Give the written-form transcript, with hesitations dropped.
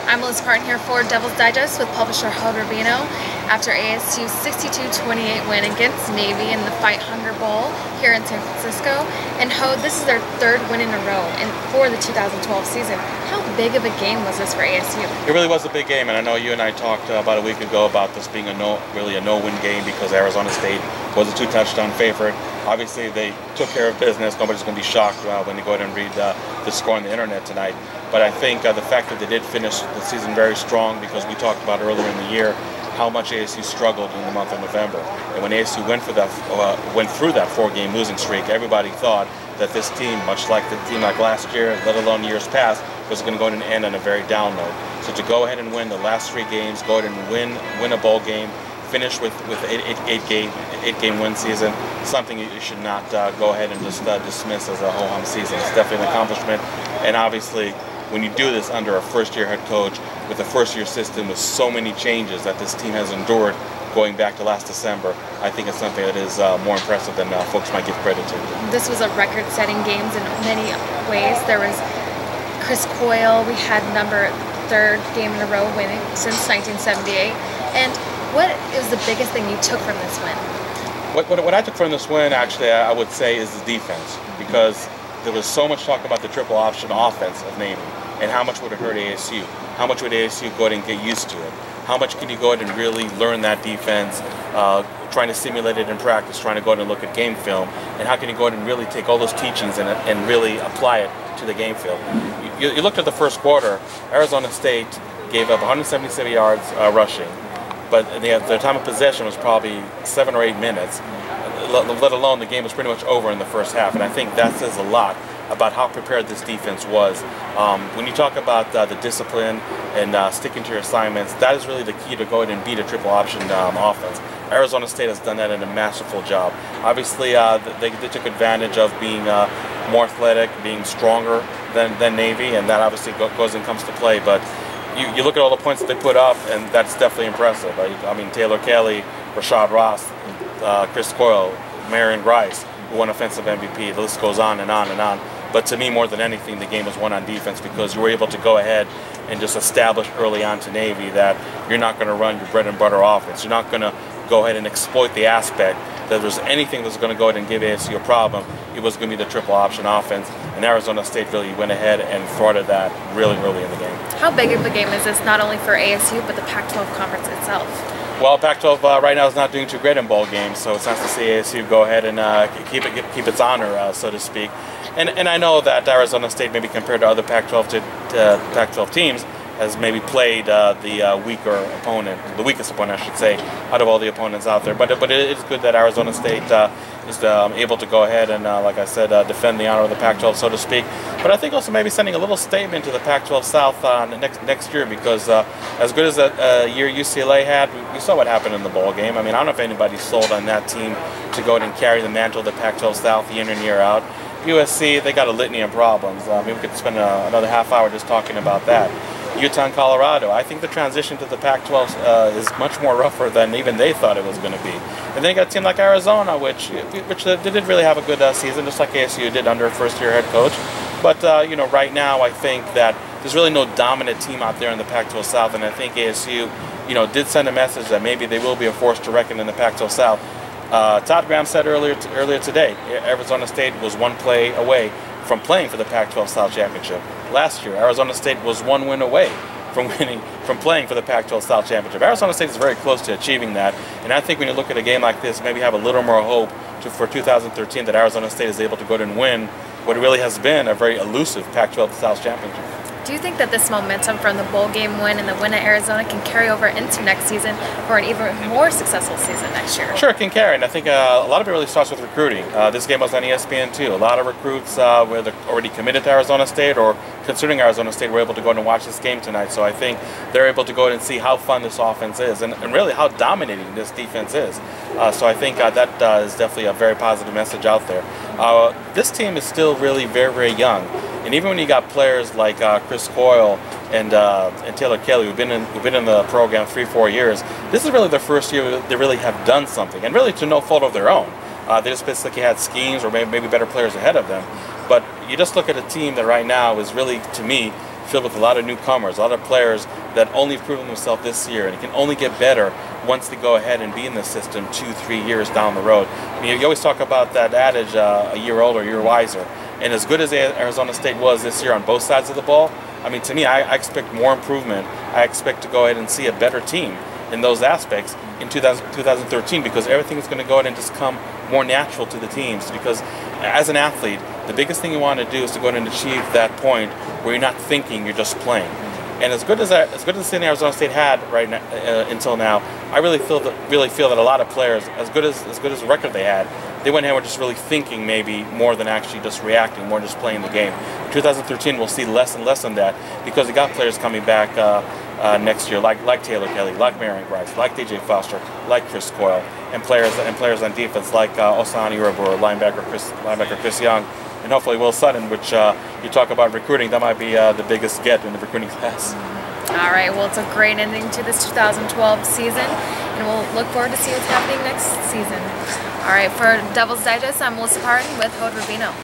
I'm Liz Parton here for Devil's Digest with publisher Hod Rubino. After ASU's 62-28 win against Navy in the Fight Hunger Bowl here in San Francisco. And Hod, this is their third win in a row for the 2012 season. How big of a game was this for ASU? It really was a big game, and I know you and I talked about a week ago about this being really a no-win game because Arizona State was a 2-touchdown favorite. Obviously, they took care of business. Nobody's going to be shocked when they go ahead and read the score on the internet tonight. But I think the fact that they did finish the season very strong, because we talked about earlier in the year how much ASU struggled in the month of November. And when ASU went through that 4-game losing streak, everybody thought that this team, much like the team like last year, let alone years past, was going to go ahead and end on a very down note. So to go ahead and win the last 3 games, go ahead and win a bowl game, finish with eight-game win season, something you should not go ahead and just dismiss as a ho-hum season. It's definitely an accomplishment, and obviously when you do this under a first-year head coach with a first-year system with so many changes that this team has endured going back to last December, I think it's something that is more impressive than folks might give credit to. This was a record-setting game in many ways. There was Chris Coyle. We had third game in a row winning since 1978. And what is the biggest thing you took from this win? What I took from this win, actually, I would say is the defense, because there was so much talk about the triple option offense of Navy and how much would it hurt ASU. How much would ASU go ahead and get used to it? How much can you go ahead and really learn that defense, trying to simulate it in practice, trying to go ahead and look at game film, and how can you go ahead and really take all those teachings and really apply it to the game film? You looked at the first quarter, Arizona State gave up 177 yards rushing, but their time of possession was probably 7 or 8 minutes, let alone the game was pretty much over in the first half. And I think that says a lot about how prepared this defense was. When you talk about the discipline and sticking to your assignments, that is really the key to go ahead and beat a triple option offense. Arizona State has done that in a masterful job. Obviously, they took advantage of being more athletic, being stronger than Navy, and that obviously goes and comes to play. But you look at all the points that they put up, and that's definitely impressive. I mean, Taylor Kelly, Rashad Ross, Chris Coyle, Marion Grice, who won Offensive MVP. The list goes on and on and on. But to me, more than anything, the game was won on defense, because you were able to go ahead and just establish early on to Navy that you're not going to run your bread and butter offense. You're not going to go ahead and exploit the aspect that if there's anything that's going to go ahead and give ASU a problem, it was going to be the triple option offense. And Arizona State really went ahead and thwarted that really early in the game. How big of a game is this, not only for ASU, but the Pac-12 conference itself? Well, Pac-12 right now is not doing too great in bowl games, so it's nice to see ASU go ahead and keep its honor, so to speak. And I know that Arizona State, maybe compared to other Pac-12 teams, has maybe played the weaker opponent, the weakest opponent, I should say, out of all the opponents out there. But it is good that Arizona State is able to go ahead and, like I said, defend the honor of the Pac-12, so to speak. But I think also maybe sending a little statement to the Pac-12 South next year, because as good as that year UCLA had, we saw what happened in the bowl game. I mean, I don't know if anybody's sold on that team to go ahead and carry the mantle of the Pac-12 South year in and year out. USC, they got a litany of problems. Maybe we could spend another half hour just talking about that. Utah and Colorado, I think the transition to the Pac-12 is much more rougher than even they thought it was going to be. And then you got a team like Arizona, which they did really have a good season, just like ASU did under a first-year head coach. But right now I think that there's really no dominant team out there in the Pac-12 South, and I think ASU, did send a message that maybe they will be a force to reckon in the Pac-12 South. Todd Graham said earlier today, Arizona State was 1 play away from playing for the Pac-12 South Championship. Last year, Arizona State was 1 win away from playing for the Pac-12 South Championship. Arizona State is very close to achieving that, and I think when you look at a game like this, maybe have a little more hope for 2013 that Arizona State is able to go ahead and win what really has been a very elusive Pac-12 South Championship. Do you think that this momentum from the bowl game win and the win at Arizona can carry over into next season for an even more successful season next year? Sure, it can carry, and I think a lot of it really starts with recruiting. This game was on ESPN too. A lot of recruits, whether already committed to Arizona State or considering Arizona State, were able to go and watch this game tonight. So I think they're able to go and see how fun this offense is and really how dominating this defense is. So I think that is definitely a very positive message out there. This team is still really very young. And even when you got players like Chris Coyle and Taylor Kelly, who've been in the program 3-4 years, this is really their first year they really have done something, and really to no fault of their own. They just basically had schemes or maybe better players ahead of them. But you just look at a team that right now is really, to me, filled with a lot of newcomers, a lot of players that only proven themselves this year, and it can only get better once they go ahead and be in the system 2-3 years down the road. I mean, you always talk about that adage, a year older, a year wiser. And as good as Arizona State was this year on both sides of the ball, I mean, to me, I expect more improvement. I expect to go ahead and see a better team in those aspects in 2013, because everything is going to go ahead and just come more natural to the teams. Because as an athlete, the biggest thing you want to do is to go ahead and achieve that point where you're not thinking, you're just playing. And as good as the season Arizona State had right now, until now, I really feel that a lot of players, as good as the record they had, they went ahead and were just really thinking maybe more than actually just reacting, more just playing the game. 2013, we'll see less and less on that, because we got players coming back next year, like Taylor Kelly, like Marion Grice, like DJ Foster, like Chris Coyle, and players on defense like Osani Urabur, linebacker Chris Young, and hopefully Will Sutton, which you talk about recruiting, that might be the biggest get in the recruiting class. All right, well, it's a great ending to this 2012 season, and we'll look forward to see what's happening next season. All right, for Devil's Digest, I'm Melissa Parton with Hode Rubino.